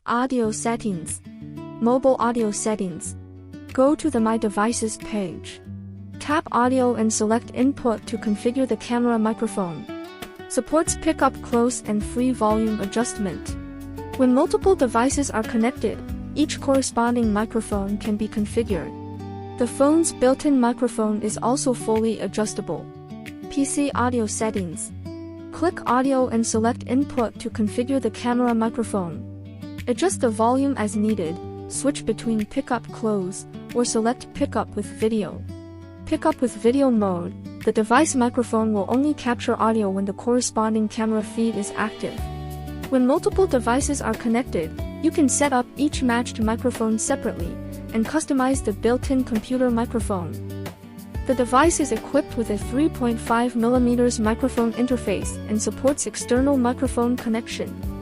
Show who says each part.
Speaker 1: Audio settings. Mobile audio settings. Go to the My Devices page. Tap Audio and select Input to configure the camera microphone. Supports pickup close and free volume adjustment. When multiple devices are connected, each corresponding microphone can be configured. The phone's built-in microphone is also fully adjustable. PC audio settings. Click Audio and select Input to configure the camera microphone. Adjust the volume as needed, switch between pickup close, or select pickup with video. Pickup with video mode. The device microphone will only capture audio when the corresponding camera feed is active. When multiple devices are connected, you can set up each matched microphone separately and customize the built-in computer microphone. The device is equipped with a 3.5mm microphone interface and supports external microphone connection.